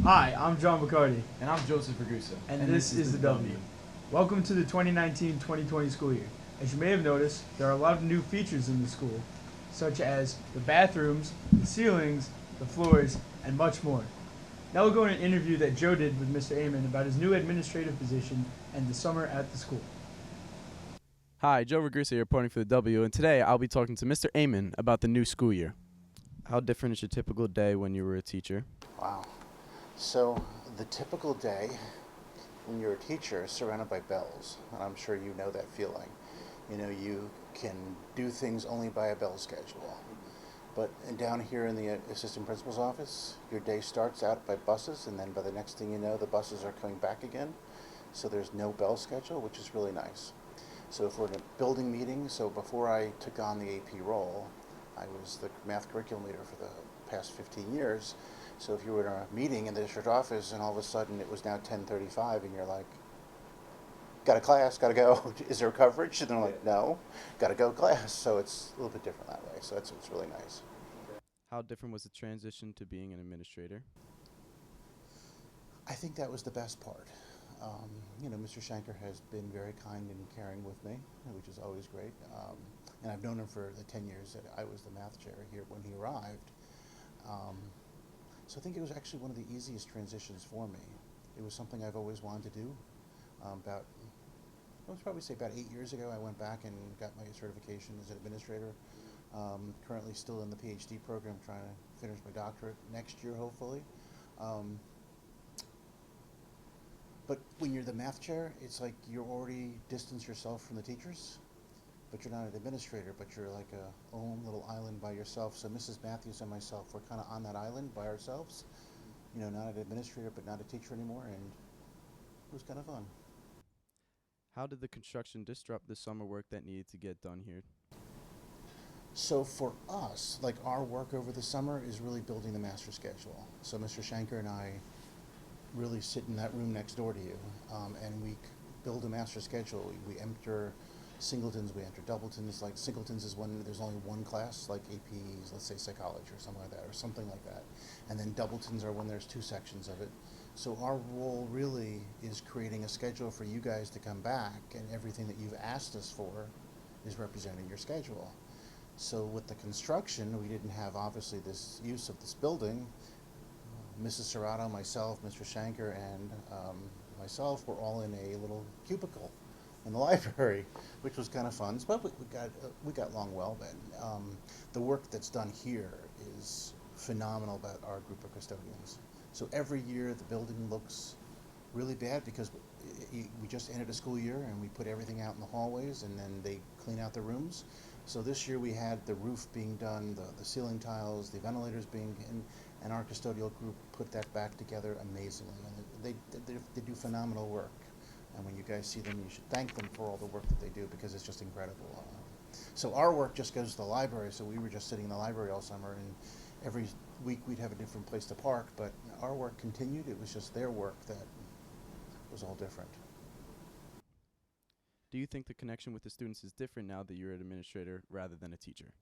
Hi, I'm John Boccardi, And I'm Joseph Ragusa. and this is the W. Welcome to the 2019-2020 school year. As you may have noticed, there are a lot of new features in the school, such as the bathrooms, the ceilings, the floors, and much more. Now we'll go in an interview that Joe did with Mr. Amon about his new administrative position and the summer at the school. Hi, Joe Ragusa here reporting for the W, and today I'll be talking to Mr. Amon about the new school year. How different is your typical day when you were a teacher? Wow. So the typical day when you're a teacher is surrounded by bells, and I'm sure you know that feeling. You know, you can do things only by a bell schedule. But down here in the assistant principal's office, your day starts out by buses, and then by the next thing you know, the buses are coming back again. So there's no bell schedule, which is really nice. So if we're in a building meeting, so before I took on the AP role, I was the math curriculum leader for the past 15 years. So if you were in a meeting in the district office and all of a sudden it was now 10:35 and you're like, got a class, got to go, is there coverage? And they're like, no, got to go class. So it's a little bit different that way. So it's really nice. How different was the transition to being an administrator? I think that was the best part. Mr. Shanker has been very kind and caring with me, which is always great. And I've known him for the 10 years that I was the math chair here when he arrived. So I think it was actually one of the easiest transitions for me. It was something I've always wanted to do. I would probably say about 8 years ago, I went back and got my certification as an administrator. Currently still in the PhD program, trying to finish my doctorate next year, hopefully. But when you're the math chair, it's like you're already distanced yourself from the teachers, but you're not an administrator, but you're like a own little island by yourself. So Mrs. Matthews and myself, we're kind of on that island by ourselves. You know, not an administrator, but not a teacher anymore, and it was kind of fun. How did the construction disrupt the summer work that needed to get done here? So for us, like our work over the summer is really building the master schedule. So Mr. Shanker and I really sit in that room next door to you, and we build a master schedule. We enter singletons, we enter doubletons. Like singletons is when there's only one class, like APs, let's say psychology or something like that, or something like that. And then doubletons are when there's two sections of it. So our role really is creating a schedule for you guys to come back, and everything that you've asked us for is represented in your schedule. So with the construction, we didn't have obviously this use of this building. Mrs. Serrato, myself, Mr. Shanker, and myself were all in a little cubicle in the library, which was kind of fun. But we got along well then. The work that's done here is phenomenal about our group of custodians. So every year the building looks really bad because we just ended a school year and we put everything out in the hallways and then they clean out the rooms. So this year we had the roof being done, the ceiling tiles, the ventilators being in, and our custodial group put that back together amazingly. And they do phenomenal work. And when you guys see them, you should thank them for all the work that they do because it's just incredible. So our work just goes to the library. So we were just sitting in the library all summer, and every week we'd have a different place to park. But our work continued. It was just their work that was all different. Do you think the connection with the students is different now that you're an administrator rather than a teacher?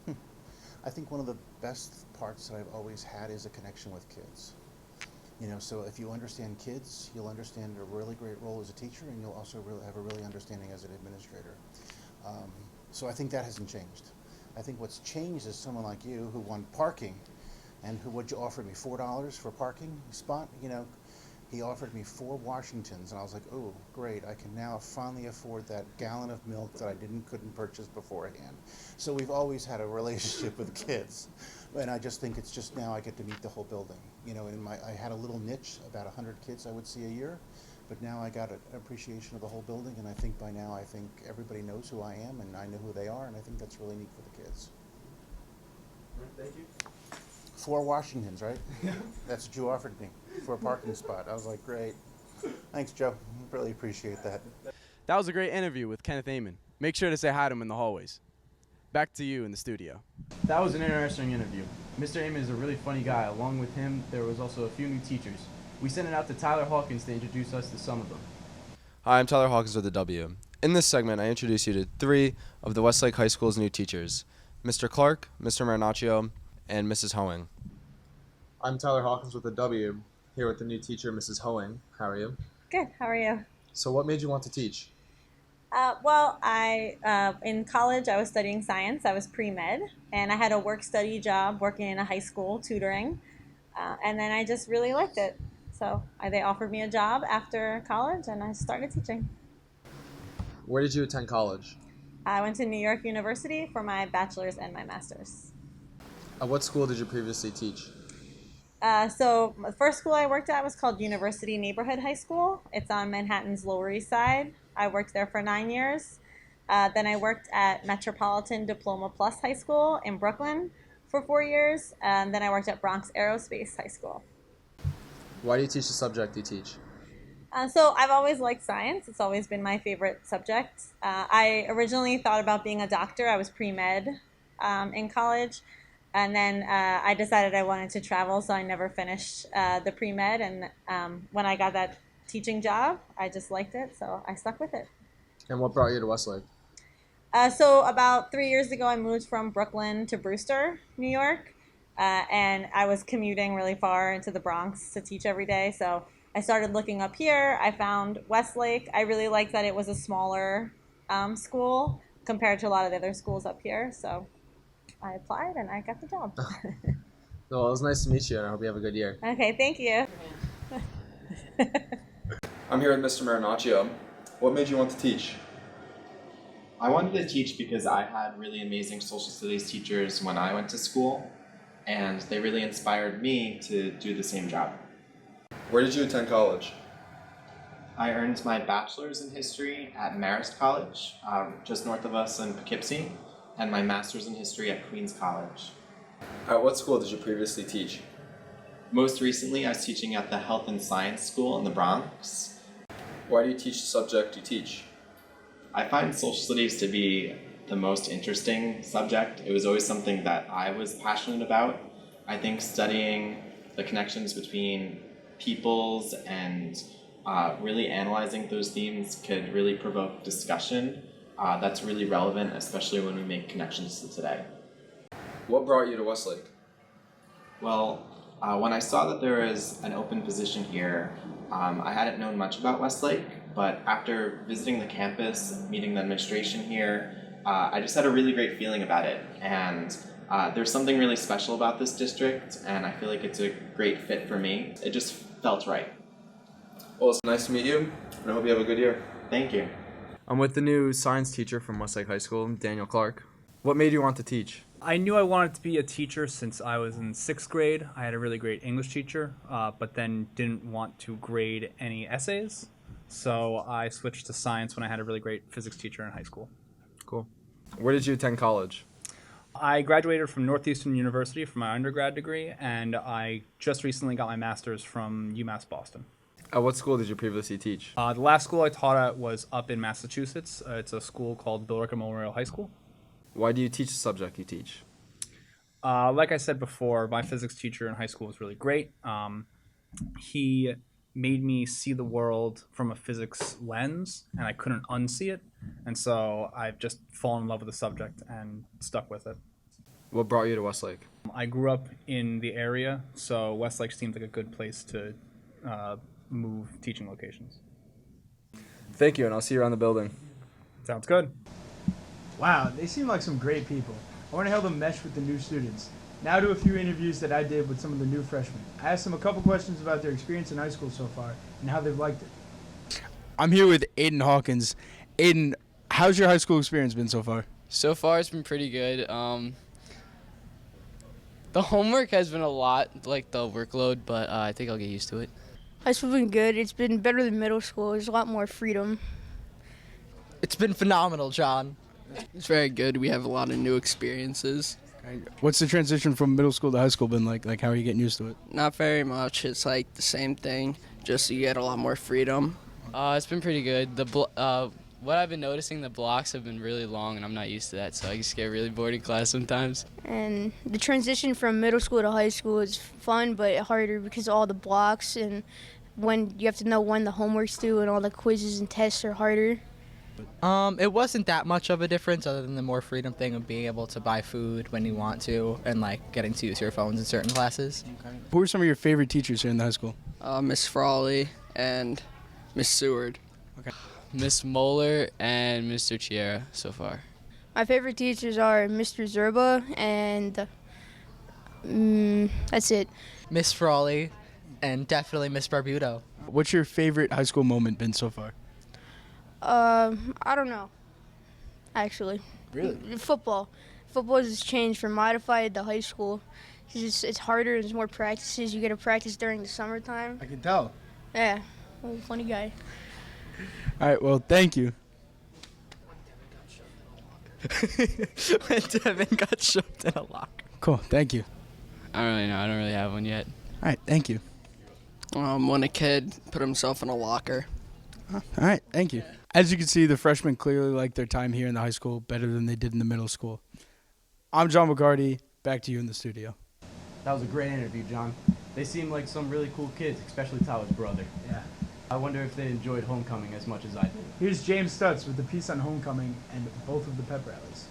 I think one of the best parts that I've always had is a connection with kids. So if you understand kids, you'll understand a really great role as a teacher, and you'll also really have a really understanding as an administrator. So I think that hasn't changed. I think what's changed is someone like you who want parking, and would you offer me $4 for a parking spot? He offered me 4 Washingtons, and I was like, oh, great, I can now finally afford that gallon of milk that I couldn't purchase beforehand. So we've always had a relationship with kids, and I just think it's just now I get to meet the whole building. I had a little niche, about 100 kids I would see a year, but now I got an appreciation of the whole building, and I think by now everybody knows who I am, and I know who they are, and I think that's really neat for the kids. Thank you. 4 Washingtons, right? That's what you offered me for a parking spot. I was like, great. Thanks, Joe. Really appreciate that. That was a great interview with Kenneth Amon. Make sure to say hi to him in the hallways. Back to you in the studio. That was an interesting interview. Mr. Amon is a really funny guy. Along with him, there was also a few new teachers. We sent it out to Tyler Hawkins to introduce us to some of them. Hi, I'm Tyler Hawkins with the W. In this segment, I introduce you to 3 of the Westlake High School's new teachers, Mr. Clark, Mr. Marinaccio, and Mrs. Hoeing. I'm Tyler Hawkins with the W. here with the new teacher, Mrs. Hoeing. How are you? Good. How are you? So what made you want to teach? In college I was studying science. I was pre-med, and I had a work-study job working in a high school tutoring, and then I just really liked it. So they offered me a job after college, and I started teaching. Where did you attend college? I went to New York University for my bachelor's and my master's. At what school did you previously teach? So the first school I worked at was called University Neighborhood High School. It's on Manhattan's Lower East Side. I worked there for 9 years. Then I worked at Metropolitan Diploma Plus High School in Brooklyn for 4 years. And then I worked at Bronx Aerospace High School. Why do you teach the subject you teach? So I've always liked science. It's always been my favorite subject. I originally thought about being a doctor. I was pre-med in college. And then I decided I wanted to travel, so I never finished the pre-med. And when I got that teaching job, I just liked it, so I stuck with it. And what brought you to Westlake? So about 3 years ago, I moved from Brooklyn to Brewster, New York. And I was commuting really far into the Bronx to teach every day. So I started looking up here. I found Westlake. I really liked that it was a smaller school compared to a lot of the other schools up here. So I applied and I got the job. Well, it was nice to meet you, and I hope you have a good year. Okay, thank you. I'm here with Mr. Marinaccio. What made you want to teach? I wanted to teach because I had really amazing social studies teachers when I went to school, and they really inspired me to do the same job. Where did you attend college? I earned my bachelor's in history at Marist College, just north of us in Poughkeepsie, and my master's in history at Queens College. At what school did you previously teach? Most recently, I was teaching at the Health and Science School in the Bronx. Why do you teach the subject you teach? I find social studies to be the most interesting subject. It was always something that I was passionate about. I think studying the connections between peoples and really analyzing those themes could really provoke discussion that's really relevant, especially when we make connections to today. What brought you to Westlake? Well, when I saw that there was an open position here, I hadn't known much about Westlake, but after visiting the campus, meeting the administration here, I just had a really great feeling about it. And there's something really special about this district, and I feel like it's a great fit for me. It just felt right. Well, it's nice to meet you, and I hope you have a good year. Thank you. I'm with the new science teacher from Westlake High School, Daniel Clark. What made you want to teach? I knew I wanted to be a teacher since I was in 6th grade. I had a really great English teacher, but then didn't want to grade any essays. So I switched to science when I had a really great physics teacher in high school. Cool. Where did you attend college? I graduated from Northeastern University for my undergrad degree, and I just recently got my master's from UMass Boston. At what school did you previously teach? The last school I taught at was up in Massachusetts. It's a school called Billerica Memorial High School. Why do you teach the subject you teach? Like I said before, my physics teacher in high school was really great. He made me see the world from a physics lens, and I couldn't unsee it. And so I've just fallen in love with the subject and stuck with it. What brought you to Westlake? I grew up in the area, so Westlake seemed like a good place to move teaching locations. Thank you, and I'll see you around the building. Sounds good. Wow, they seem like some great people. I want to help them mesh with the new students. Now to a few interviews that I did with some of the new freshmen. I asked them a couple questions about their experience in high school so far and how they've liked it. I'm here with Aiden Hawkins. Aiden, how's your high school experience been so far? So far, it's been pretty good. The homework has been a lot, like the workload, but I think I'll get used to it. High school's been good. It's been better than middle school. There's a lot more freedom. It's been phenomenal, John. It's very good. We have a lot of new experiences. What's the transition from middle school to high school been like? Like, how are you getting used to it? Not very much. It's like the same thing, just you get a lot more freedom. It's been pretty good. What I've been noticing, the blocks have been really long, and I'm not used to that, so I just get really bored in class sometimes. And the transition from middle school to high school is fun, but harder because of all the blocks and when you have to know when the homework's due and all the quizzes and tests are harder. It wasn't that much of a difference other than the more freedom thing of being able to buy food when you want to and like getting to use your phones in certain classes. Who are some of your favorite teachers here in the high school? Miss Frawley and Miss Seward. Miss Moeller and Mr. Chiera so far. My favorite teachers are Mr. Zerba and that's it. Miss Frawley and definitely Miss Barbuto. What's your favorite high school moment been so far? I don't know, actually. Really? Football. Football has changed from modified to high school. It's harder, there's more practices. You get to practice during the summertime. I can tell. Yeah, oh, funny guy. All right, well, thank you. When Devin got shoved in a locker. Cool, thank you. I don't really know. I don't really have one yet. All right, thank you. When a kid put himself in a locker. All right, thank you. As you can see, the freshmen clearly like their time here in the high school better than they did in the middle school. I'm John Boccardi. Back to you in the studio. That was a great interview, John. They seem like some really cool kids, especially Tyler's brother. Yeah. I wonder if they enjoyed homecoming as much as I did. Here's James Stuetz with the piece on homecoming and both of the pep rallies.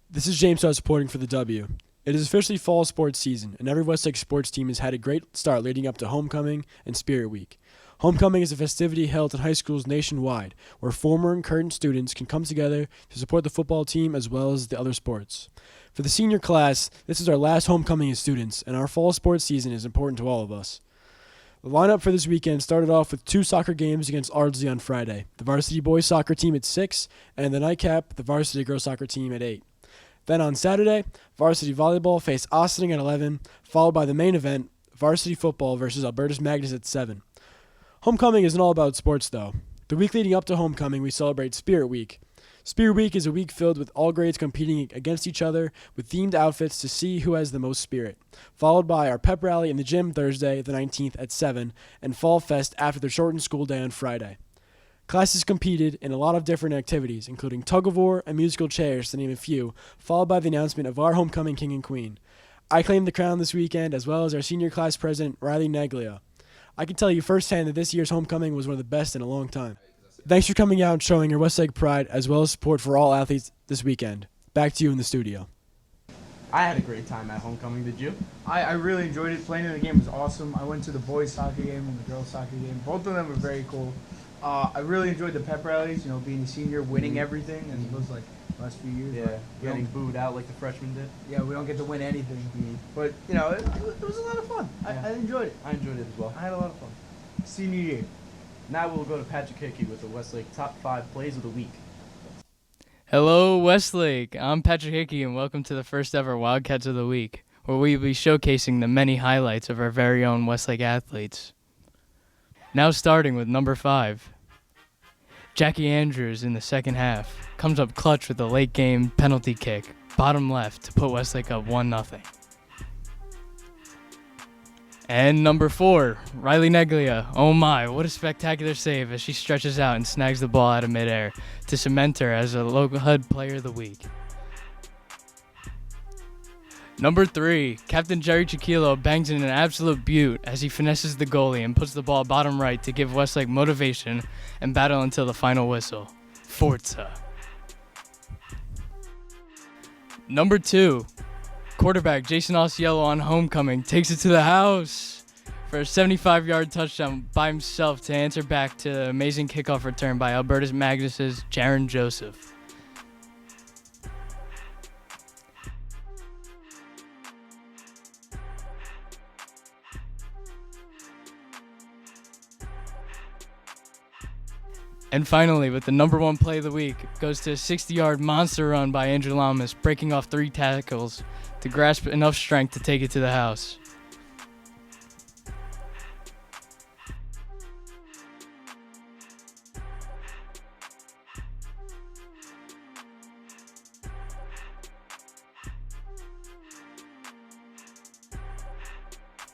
This is James Stuetz reporting for the W. It is officially fall sports season, and every Westlake sports team has had a great start leading up to homecoming and Spirit Week. Homecoming is a festivity held in high schools nationwide, where former and current students can come together to support the football team as well as the other sports. For the senior class, this is our last homecoming as students, and our fall sports season is important to all of us. The lineup for this weekend started off with 2 soccer games against Ardsley on Friday, the varsity boys soccer team at 6, and the nightcap, the varsity girls soccer team at 8. Then on Saturday, varsity volleyball faced Ossining at 11, followed by the main event, varsity football versus Albertus Magnus at 7. Homecoming isn't all about sports, though. The week leading up to homecoming, we celebrate Spirit Week. Spirit Week is a week filled with all grades competing against each other with themed outfits to see who has the most spirit, followed by our pep rally in the gym Thursday, the 19th at 7, and Fall Fest after the shortened school day on Friday. Classes competed in a lot of different activities, including tug-of-war and musical chairs, to name a few, followed by the announcement of our homecoming king and queen. I claimed the crown this weekend, as well as our senior class president, Riley Neglia. I can tell you firsthand that this year's homecoming was one of the best in a long time. Thanks for coming out and showing your Westlake pride, as well as support for all athletes this weekend. Back to you in the studio. I had a great time at homecoming, did you? I really enjoyed it. Playing in the game was awesome. I went to the boys soccer game and the girls soccer game. Both of them were very cool. I really enjoyed the pep rallies, being a senior, winning everything, as opposed to like the last few years. Yeah, getting booed out like the freshmen did. Yeah, we don't get to win anything. But, it was a lot of fun. Yeah. I enjoyed it. I enjoyed it as well. I had a lot of fun. Senior year. Now we'll go to Patrick Hickey with the Westlake Top 5 Plays of the Week. Hello, Westlake. I'm Patrick Hickey, and welcome to the first ever Wildcats of the Week, where we will be showcasing the many highlights of our very own Westlake athletes. Now starting with number 5. Jackie Andrews in the second half comes up clutch with a late game penalty kick, bottom left, to put Westlake up 1-0. And number 4, Riley Neglia. Oh my, what a spectacular save as she stretches out and snags the ball out of midair to cement her as a local HUD Player of the Week. Number 3, Captain Jerry Chiquilo bangs in an absolute beaut as he finesses the goalie and puts the ball bottom right to give Westlake motivation and battle until the final whistle. Forza. Number 2, quarterback Jason Osceola on homecoming takes it to the house for a 75-yard touchdown by himself to answer back to the amazing kickoff return by Albertus Magnus' Jaron Joseph. And finally, with the number 1 play of the week, goes to a 60-yard monster run by Andrew Lamas, breaking off 3 tackles to grasp enough strength to take it to the house.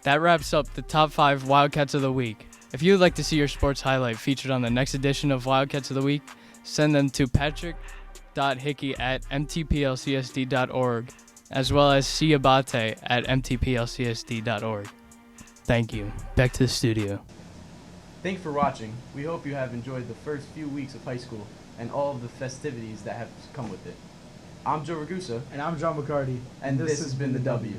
That wraps up the top 5 Wildcats of the Week. If you would like to see your sports highlight featured on the next edition of Wildcats of the Week, send them to patrick.hickey@mtplcsd.org, as well as siabate@mtplcsd.org. Thank you. Back to the studio. Thanks for watching. We hope you have enjoyed the first few weeks of high school and all of the festivities that have come with it. I'm Joe Ragusa, And I'm John Boccardi. and this has been the W.